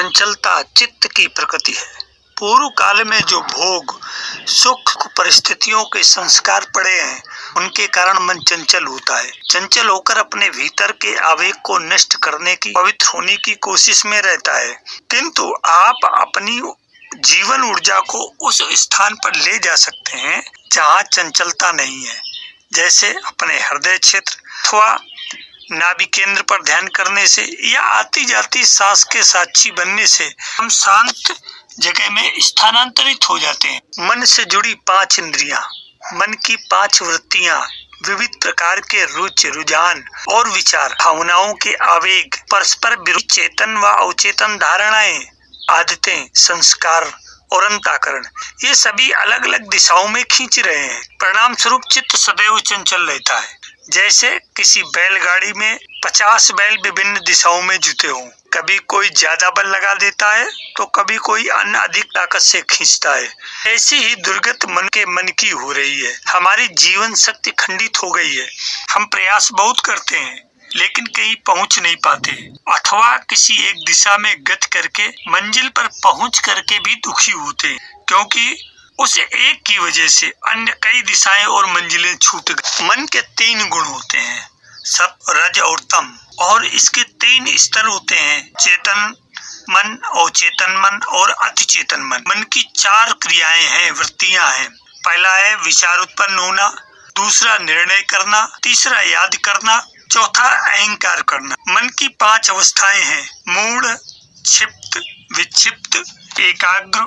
चंचलता चित्त की प्रकृति है। पूर्व काल में जो भोग सुख परिस्थितियों के संस्कार पड़े हैं, उनके कारण मन चंचल होता है। चंचल होकर अपने भीतर के आवेग को नष्ट करने की, पवित्र होने की कोशिश में रहता है। किंतु आप अपनी जीवन ऊर्जा को उस स्थान पर ले जा सकते हैं जहाँ चंचलता नहीं है, जैसे अपने हृदय क्षेत्र अथवा नाभि केंद्र पर ध्यान करने से या आती जाती सांस के साक्षी बनने से हम शांत जगह में स्थानांतरित हो जाते हैं। मन से जुड़ी 5 इंद्रियां, मन की 5 वृत्तियां, विविध प्रकार के रुचि, रुझान और विचार, भावनाओं के आवेग, परस्पर विरुद्ध चेतन व अवचेतन धारणाएं, आदतें, संस्कार और अंतःकरण, ये सभी अलग अलग दिशाओं में खींच रहे हैं। परिणाम स्वरूप चित्त सदैव चंचल रहता है। जैसे किसी बैलगाड़ी में 50 बैल विभिन्न दिशाओं में जुटे हों। कभी कोई ज्यादा बल लगा देता है तो कभी कोई अन्य अधिक ताकत से खींचता है। ऐसी ही दुर्गत मन की हो रही है। हमारी जीवन शक्ति खंडित हो गई है। हम प्रयास बहुत करते हैं लेकिन कहीं पहुंच नहीं पाते, अथवा किसी एक दिशा में गति करके मंजिल पर पहुंच करके भी दुखी होते हैं, क्योंकि उस एक की वजह से अन्य कई दिशाएं और मंजिलें छूट गई। मन के 3 गुण होते हैं, सत्व, रज और तम, और इसके 3 स्तर होते हैं, चेतन मन, अवचेतन मन और अतिचेतन मन। मन की 4 क्रियाएं हैं, वृत्तियां हैं। पहला है विचार उत्पन्न होना, दूसरा निर्णय करना, तीसरा याद करना, चौथा अहंकार करना। मन की 5 अवस्थाएं हैं, मूढ़, क्षिप्त, विक्षिप्त, एकाग्र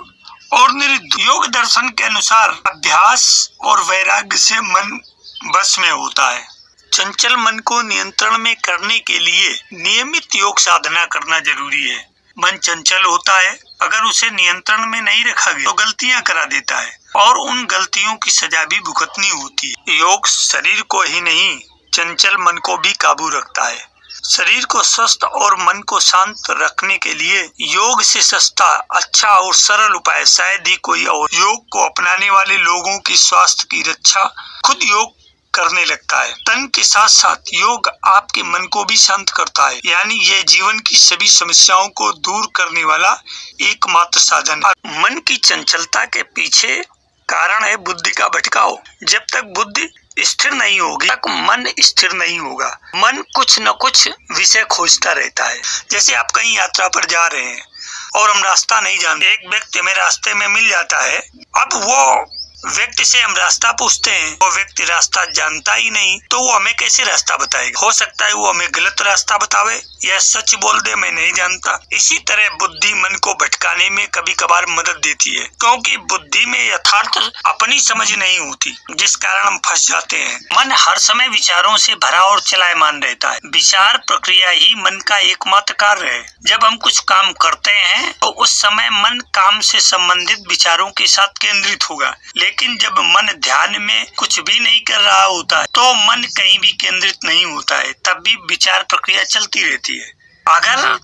और निरुद्ध। योग दर्शन के अनुसार अभ्यास और वैराग्य से मन बस में होता है। चंचल मन को नियंत्रण में करने के लिए नियमित योग साधना करना जरूरी है। मन चंचल होता है, अगर उसे नियंत्रण में नहीं रखा गया तो गलतियां करा देता है और उन गलतियों की सजा भी भुगतनी होती है। योग शरीर को ही नहीं, चंचल मन को भी काबू रखता है। शरीर को स्वस्थ और मन को शांत रखने के लिए योग से सस्ता, अच्छा और सरल उपाय शायद ही कोई और। योग को अपनाने वाले लोगों की स्वास्थ्य की रक्षा खुद योग करने लगता है। तन के साथ साथ योग आपके मन को भी शांत करता है, यानी यह जीवन की सभी समस्याओं को दूर करने वाला एकमात्र साधन है। मन की चंचलता के पीछे कारण है बुद्धि का भटकाव। जब तक बुद्धि स्थिर नहीं होगी तक मन स्थिर नहीं होगा। मन कुछ न कुछ विषय खोजता रहता है। जैसे आप कहीं यात्रा पर जा रहे हैं और हम रास्ता नहीं जानते, एक व्यक्ति हमें रास्ते में मिल जाता है। अब वो व्यक्ति से हम रास्ता पूछते हैं, वो व्यक्ति रास्ता जानता ही नहीं, तो वो हमें कैसे रास्ता बताएगा? हो सकता है वो हमें गलत रास्ता बतावे या सच बोल दे, मैं नहीं जानता। इसी तरह बुद्धि मन को भटकाने में कभी कभार मदद देती है, क्योंकि बुद्धि में यथार्थ अपनी समझ नहीं होती, जिस कारण हम फंस जाते हैं। मन हर समय विचारों से भरा और चलायमान रहता है। विचार प्रक्रिया ही मन का एकमात्र कार्य है। जब हम कुछ काम करते हैं तो उस समय मन काम से संबंधित विचारों के साथ केंद्रित होगा, लेकिन जब मन ध्यान में कुछ भी नहीं कर रहा होता है तो मन कहीं भी केंद्रित नहीं होता है, तब भी विचार प्रक्रिया चलती रहती है। अगर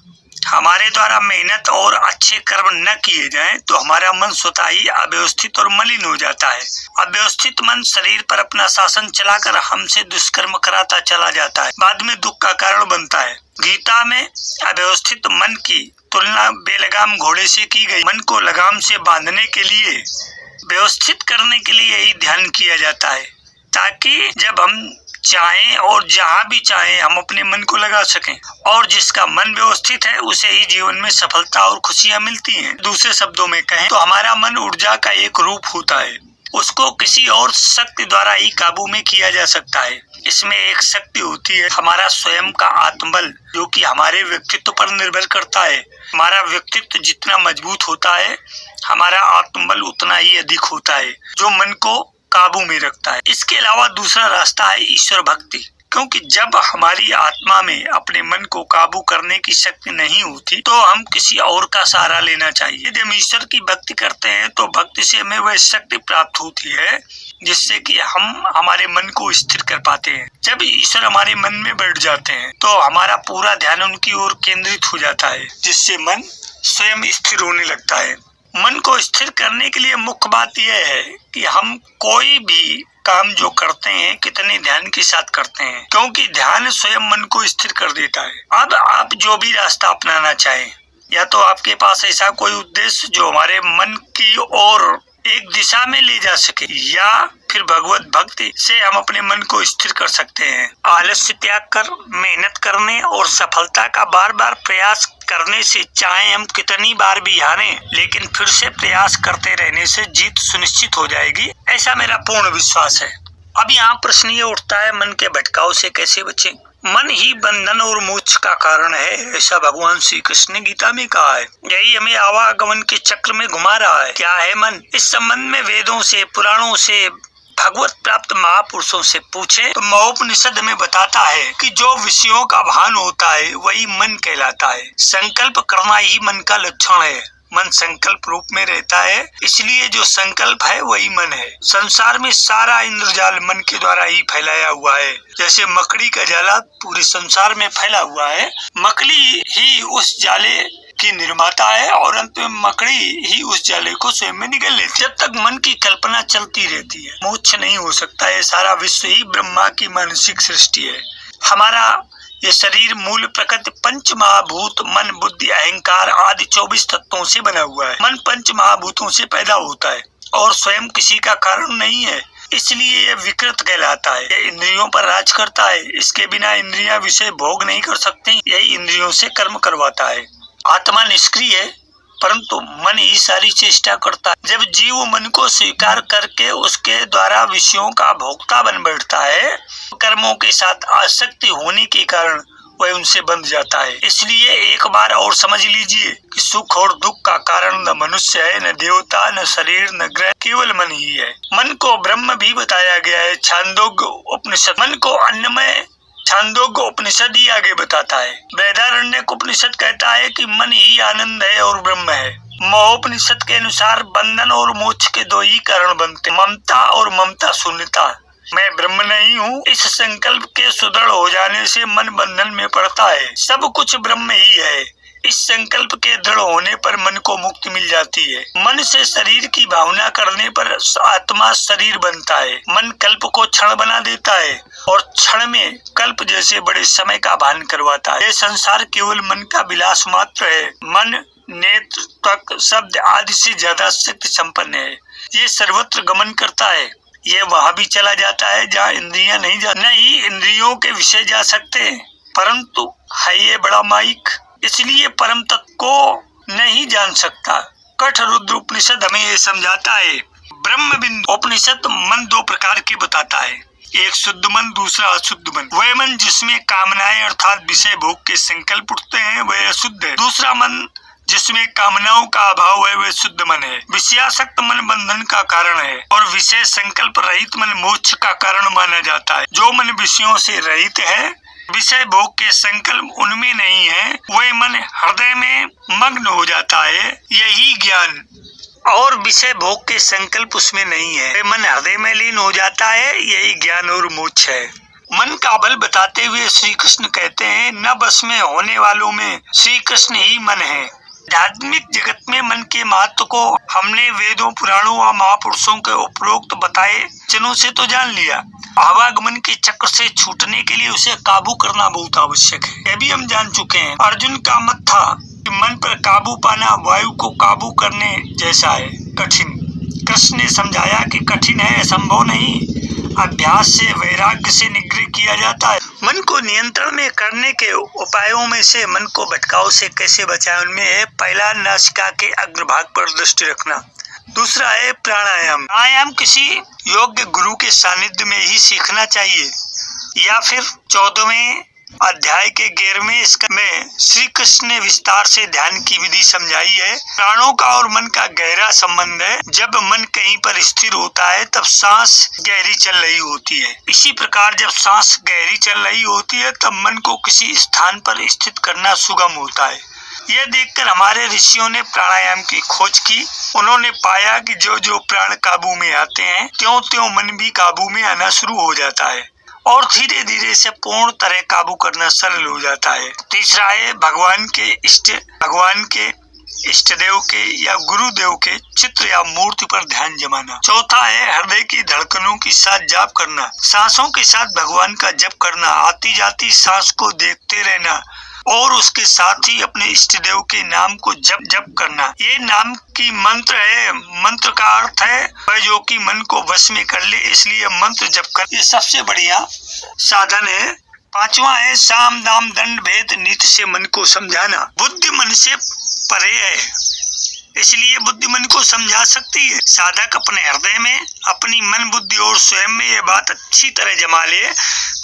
हमारे द्वारा मेहनत और अच्छे कर्म न किए जाएं तो हमारा मन स्वतः ही अव्यवस्थित और मलिन हो जाता है। अव्यवस्थित मन शरीर पर अपना शासन चलाकर हमसे दुष्कर्म कराता चला जाता है, बाद में दुख का कारण बनता है। गीता में अव्यवस्थित मन की तुलना बेलगाम घोड़े से की गई। मन को लगाम से बांधने के लिए, व्यवस्थित करने के लिए यही ध्यान किया जाता है, ताकि जब हम चाहें और जहाँ भी चाहें हम अपने मन को लगा सकें, और जिसका मन व्यवस्थित है उसे ही जीवन में सफलता और खुशियाँ मिलती हैं। दूसरे शब्दों में कहें तो हमारा मन ऊर्जा का एक रूप होता है, उसको किसी और शक्ति द्वारा ही काबू में किया जा सकता है। इसमें एक शक्ति होती है हमारा स्वयं का आत्मबल, जो कि हमारे व्यक्तित्व पर निर्भर करता है। हमारा व्यक्तित्व जितना मजबूत होता है, हमारा आत्मबल उतना ही अधिक होता है, जो मन को काबू में रखता है। इसके अलावा दूसरा रास्ता है ईश्वर भक्ति, क्योंकि जब हमारी आत्मा में अपने मन को काबू करने की शक्ति नहीं होती तो हम किसी और का सहारा लेना चाहिए। यदि हम ईश्वर की भक्ति करते हैं तो भक्ति से हमें वह शक्ति प्राप्त होती है जिससे कि हम हमारे मन को स्थिर कर पाते हैं। जब ईश्वर हमारे मन में बैठ जाते हैं तो हमारा पूरा ध्यान उनकी ओर केंद्रित हो जाता है, जिससे मन स्वयं स्थिर होने लगता है। मन को स्थिर करने के लिए मुख्य बात यह है कि हम कोई भी काम जो करते हैं कितने ध्यान के साथ करते हैं, क्योंकि ध्यान स्वयं मन को स्थिर कर देता है। अब आप जो भी रास्ता अपनाना चाहें, या तो आपके पास ऐसा कोई उद्देश्य जो हमारे मन की ओर एक दिशा में ले जा सके, या फिर भगवत भक्ति से हम अपने मन को स्थिर कर सकते हैं। आलस्य त्याग कर मेहनत करने और सफलता का बार बार प्रयास करने से चाहे हम कितनी बार भी हारें, लेकिन फिर से प्रयास करते रहने से जीत सुनिश्चित हो जाएगी, ऐसा मेरा पूर्ण विश्वास है। अब यहाँ प्रश्न ये उठता है, मन के भटकाव से कैसे बचें? मन ही बंधन और मोक्ष का कारण है, ऐसा भगवान श्री कृष्ण ने गीता में कहा है। यही हमें आवागमन के चक्र में घुमा रहा है। क्या है मन? इस संबंध में वेदों से, पुराणों से, भगवत प्राप्त महापुरुषों से पूछे तो महोपनिषद में बताता है कि जो विषयों का भान होता है वही मन कहलाता है। संकल्प करना ही मन का लक्षण है। मन संकल्प रूप में रहता है, इसलिए जो संकल्प है वही मन है। संसार में सारा इंद्रजाल मन के द्वारा ही फैलाया हुआ है। जैसे मकड़ी का जाला पूरे संसार में फैला हुआ है, मकड़ी ही उस जाले की निर्माता है और अंत में मकड़ी ही उस जाले को स्वयं में निगल लेती है। जब तक मन की कल्पना चलती रहती है, मोक्ष नहीं हो सकता है। सारा विश्व ही ब्रह्मा की मानसिक सृष्टि है। हमारा ये शरीर मूल प्रकृति पंच महाभूत मन बुद्धि अहंकार आदि 24 तत्वों से बना हुआ है। मन पंच महाभूतों से पैदा होता है और स्वयं किसी का कारण नहीं है, इसलिए यह विकृत कहलाता है। यह इंद्रियों पर राज करता है। इसके बिना इंद्रियां विषय भोग नहीं कर सकती। यही इंद्रियों से कर्म करवाता है। आत्मा निष्क्रिय है, परंतु मन ही सारी चेष्टा करता है। जब जीव मन को स्वीकार करके उसके द्वारा विषयों का भोक्ता बन बैठता है, कर्मों के साथ आसक्ति होने के कारण वह उनसे बंध जाता है। इसलिए एक बार और समझ लीजिए कि सुख और दुख का कारण न मनुष्य है, न देवता, न शरीर, न ग्रह, केवल मन ही है। मन को ब्रह्म भी बताया गया है। छांदोग्य उपनिषद मन को अन्नमय छांदोग्य उपनिषद ही आगे बताता है। वेदारण्यक उपनिषद कहता है कि मन ही आनंद है और ब्रह्म है। महोपनिषद के अनुसार बंधन और मोक्ष के दो ही कारण बनते, ममता और ममता शून्यता। मैं ब्रह्म नहीं हूँ, इस संकल्प के सुदृढ़ हो जाने से मन बंधन में पड़ता है। सब कुछ ब्रह्म ही है, इस संकल्प के दृढ़ होने पर मन को मुक्ति मिल जाती है। मन से शरीर की भावना करने पर आत्मा शरीर बनता है। मन कल्प को क्षण बना देता है और क्षण में कल्प जैसे बड़े समय का भान करवाता है। ये संसार केवल मन का विलास मात्र है। मन नेत्र, त्वक, शब्द आदि से ज्यादा शक्ति संपन्न है। ये सर्वत्र गमन करता है। ये वहाँ भी चला जाता है जहाँ इंद्रियां नहीं जा, नहीं इंद्रियों के विषय जा सकते हैं, परंतु है ये बड़ा माइक, इसलिए परम तत्व को नहीं जान सकता। कठ रुद्र उपनिषद हमें ये समझाता है। ब्रह्म बिंदु उपनिषद मन दो प्रकार के बताता है, एक शुद्ध मन, दूसरा अशुद्ध मन। वह मन जिसमें कामनाएं अर्थात विषय भोग के संकल्प उठते हैं वह अशुद्ध है। दूसरा मन जिसमें कामनाओं का अभाव है वह शुद्ध मन है। विषयासक्त मन बंधन का कारण है और विषय संकल्प रहित मन मोक्ष का कारण माना जाता है। जो मन विषयों से रहित है, विषय भोग के संकल्प उनमें नहीं है, वह मन हृदय में मग्न हो जाता है। यही ज्ञान और विषय भोग के संकल्प उसमें नहीं है, वह मन हृदय में लीन हो जाता है। यही ज्ञान और मोक्ष है। मन का बल बताते हुए श्री कृष्ण कहते हैं, न बस में होने वालों में श्री कृष्ण ही मन है। आध्यात्मिक जगत में मन के महत्व को हमने वेदों, पुराणों व महापुरुषों के उपरोक्त बताए वचनों से तो जान लिया। आवागमन के चक्र से छूटने के लिए उसे काबू करना बहुत आवश्यक है, यह भी हम जान चुके हैं। अर्जुन का मत था कि मन पर काबू पाना वायु को काबू करने जैसा है, कठिन। कृष्ण ने समझाया कि कठिन है, असंभव नहीं, अभ्यास से वैराग्य से निग्रह किया जाता है। मन को नियंत्रण में करने के उपायों में से मन को भटकाव से कैसे बचाएं, उनमें है पहला, नासिका के अग्रभाग पर दृष्टि रखना। दूसरा है प्राणायाम। प्राणायाम किसी योग्य गुरु के सानिध्य में ही सीखना चाहिए, या फिर 14वें अध्याय के 11वें स्कंद में श्री कृष्ण ने विस्तार से ध्यान की विधि समझाई है। प्राणों का और मन का गहरा संबंध है। जब मन कहीं पर स्थिर होता है तब सांस गहरी चल रही होती है। इसी प्रकार जब सांस गहरी चल रही होती है तब मन को किसी स्थान पर स्थित करना सुगम होता है। यह देखकर हमारे ऋषियों ने प्राणायाम की खोज की। उन्होंने पाया कि जो जो प्राण काबू में आते हैं त्यों त्यों मन भी काबू में आना शुरू हो जाता है और धीरे धीरे से पूर्ण तरह काबू करना सरल हो जाता है। तीसरा है भगवान के इष्ट देव के या गुरुदेव के चित्र या मूर्ति पर ध्यान जमाना। चौथा है हृदय की धड़कनों के साथ जाप करना, सांसों के साथ भगवान का जप करना, आती जाती सांस को देखते रहना और उसके साथ ही अपने इष्ट देव के नाम को जप करना। ये नाम की मंत्र है, मंत्र का अर्थ है वह जो कि मन को वश में कर ले, इसलिए मंत्र जप कर ये सबसे बढ़िया साधन है। पांचवा है साम दाम दंड भेद नीति से मन को समझाना। बुद्धि मन से परे है, इसलिए बुद्धि मन को समझा सकती है। साधक अपने हृदय में, अपनी मन बुद्धि और स्वयं में ये बात अच्छी तरह जमा ले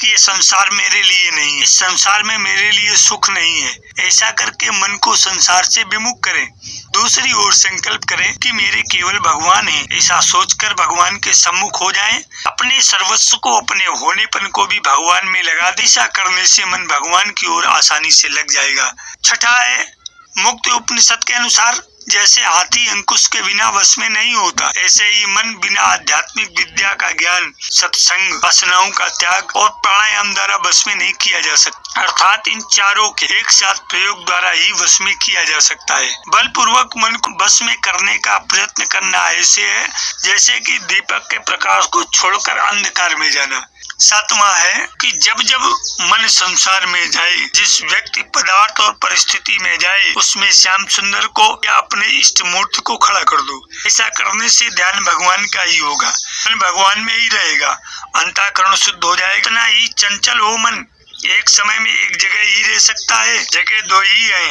कि ये संसार मेरे लिए नहीं है, इस संसार में मेरे लिए सुख नहीं है। ऐसा करके मन को संसार से विमुख करें। दूसरी ओर संकल्प करें कि मेरे केवल भगवान हैं। ऐसा सोचकर भगवान के सम्मुख हो जाएं। अपने सर्वस्व को, अपने होनेपन को भी भगवान में लगा दें। ऐसा करने से मन भगवान की ओर आसानी से लग जाएगा। छठा है मुक्ति उपनिषद के अनुसार जैसे हाथी अंकुश के बिना वश में नहीं होता, ऐसे ही मन बिना आध्यात्मिक विद्या का ज्ञान, सत्संग, वासनाओं का त्याग और प्राणायाम द्वारा वश में नहीं किया जा सकता। अर्थात इन चारों के एक साथ प्रयोग द्वारा ही वश में किया जा सकता है। बलपूर्वक मन को वश में करने का प्रयत्न करना ऐसे है जैसे कि दीपक के प्रकाश को छोड़कर अंधकार में जाना। सातवां है कि जब जब मन संसार में जाए, जिस व्यक्ति, पदार्थ और परिस्थिति में जाए, उसमें श्याम सुंदर को या अपने इष्ट मूर्ति को खड़ा कर दो। ऐसा करने से ध्यान भगवान का ही होगा, मन भगवान में ही रहेगा, अंतःकरण शुद्ध हो जाएगा। इतना ही चंचल हो मन, एक समय में एक जगह ही रह सकता है। जगह दो ही है,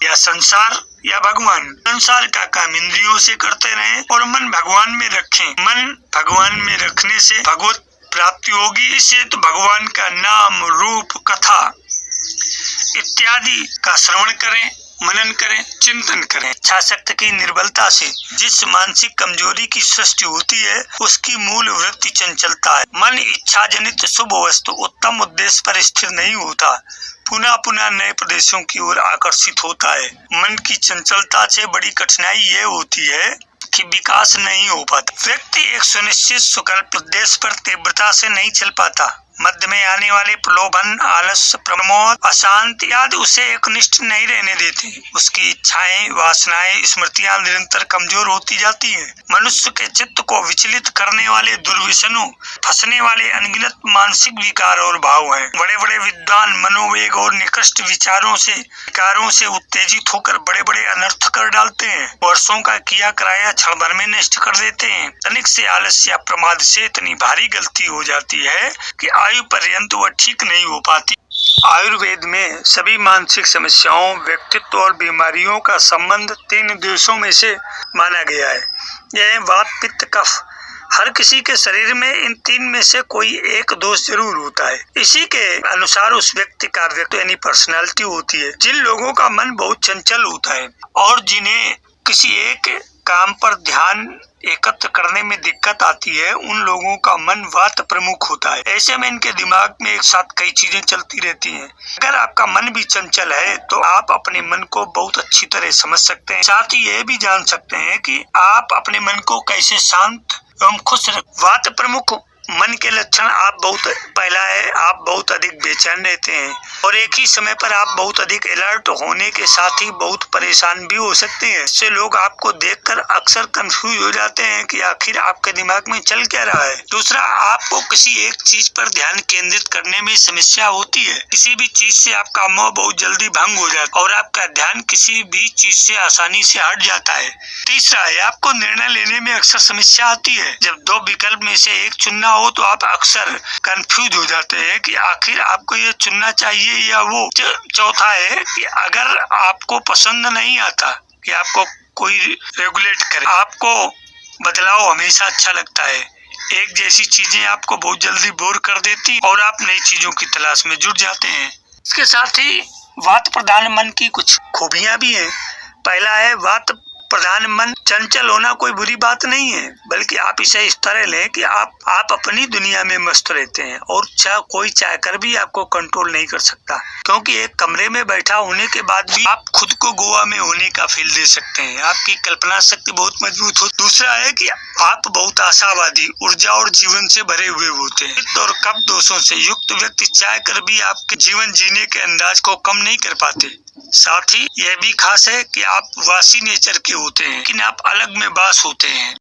या संसार या भगवान। संसार का काम इंद्रियों से करते रहें और मन भगवान में रखें। मन भगवान में रखने से भगवत प्राप्ति होगी। इसे तो भगवान का नाम, रूप, कथा इत्यादि का श्रवण करें, मनन करें, चिंतन करें। इच्छा शक्ति की निर्बलता से जिस मानसिक कमजोरी की सृष्टि होती है, उसकी मूल वृत्ति चंचलता है। मन इच्छा जनित शुभ वस्तु, उत्तम उद्देश्य पर स्थिर नहीं होता, पुनः पुनः नए प्रदेशों की ओर आकर्षित होता है। मन की चंचलता से बड़ी कठिनाई ये होती है कि विकास नहीं हो पाता। व्यक्ति एक सुनिश्चित सुकल्प उद्देश्य पर तीव्रता से नहीं चल पाता। मध्य में आने वाले प्रलोभन, आलस्य, प्रमोद, अशांति आदि उसे एकनिष्ठ नहीं रहने देते। उसकी इच्छाएं, वासनाएं, स्मृतियां निरंतर कमजोर होती जाती हैं। मनुष्य के चित्त को विचलित करने वाले दुर्व्यसनों, फंसने वाले अनगिनत मानसिक विकार और भाव हैं। बड़े बड़े विद्वान मनोवेग और निकृष्ट विकारों से उत्तेजित होकर बड़े बड़े अनर्थ कर डालते हैं। वर्षों का किया कराया क्षण भर में नष्ट कर देते हैं। तनिक से आलस्य या प्रमाद से इतनी भारी गलती हो जाती है कि आयु पर्यंत वह ठीक नहीं हो पाती। आयुर्वेद में सभी मानसिक समस्याओं, व्यक्तित्व और बीमारियों का संबंध 3 दोषों में से माना गया है। यह वात, पित्त, कफ। हर किसी के शरीर में इन 3 में से कोई एक दोष जरूर होता है। इसी के अनुसार उस व्यक्ति का व्यक्ति यानी पर्सनालिटी होती है। जिन लोगों का मन बहुत चंचल होता है और जिन्हें किसी एक काम पर ध्यान एकत्र करने में दिक्कत आती है, उन लोगों का मन वात प्रमुख होता है। ऐसे में इनके दिमाग में एक साथ कई चीजें चलती रहती हैं। अगर आपका मन भी चंचल है तो आप अपने मन को बहुत अच्छी तरह समझ सकते हैं। साथ ही ये भी जान सकते हैं कि आप अपने मन को कैसे शांत एवं खुश रख। वात प्रमुख मन के लक्षण पहला है आप बहुत अधिक बेचैन रहते हैं और एक ही समय पर आप बहुत अधिक अलर्ट होने के साथ ही बहुत परेशान भी हो सकते हैं। इससे लोग आपको देखकर अक्सर कंफ्यूज हो जाते हैं कि आखिर आपके दिमाग में चल क्या रहा है। दूसरा, आपको किसी एक चीज पर ध्यान केंद्रित करने में समस्या होती है। किसी भी चीज से आपका मोह बहुत जल्दी भंग हो जाता है और आपका ध्यान किसी भी चीज से आसानी से हट जाता है। तीसरा है आपको निर्णय लेने में अक्सर समस्या आती है। जब 2 विकल्प में से एक चुनना हो तो आप अक्सर कंफ्यूज हो जाते हैं कि आखिर आपको ये चुनना चाहिए या वो। चौथा है कि अगर आपको पसंद नहीं आता कि आपको कोई रेगुलेट करे, आपको बदलाव हमेशा अच्छा लगता है। एक जैसी चीजें आपको बहुत जल्दी बोर कर देती और आप नई चीजों की तलाश में जुट जाते हैं। इसके साथ ही वात प्रधान मन की कुछ खूबियां भी हैं। पहला है वात प्रधान मन चंचल होना कोई बुरी बात नहीं है, बल्कि आप इसे इस तरह लें कि आप अपनी दुनिया में मस्त रहते हैं और कोई चाहकर भी आपको कंट्रोल नहीं कर सकता, क्योंकि एक कमरे में बैठा होने के बाद भी आप खुद को गोवा में होने का फील दे सकते हैं। आपकी कल्पना शक्ति बहुत मजबूत हो। दूसरा है कि आप बहुत आशावादी, ऊर्जा और जीवन से भरे हुए होते हैं। पित्त और कफ दोषों से युक्त व्यक्ति चाहकर भी आपके जीवन जीने के अंदाज को कम नहीं कर पाते। साथ ही यह भी खास है कि आप वासी नेचर के होते हैं, लेकिन आप अलग में बास होते हैं।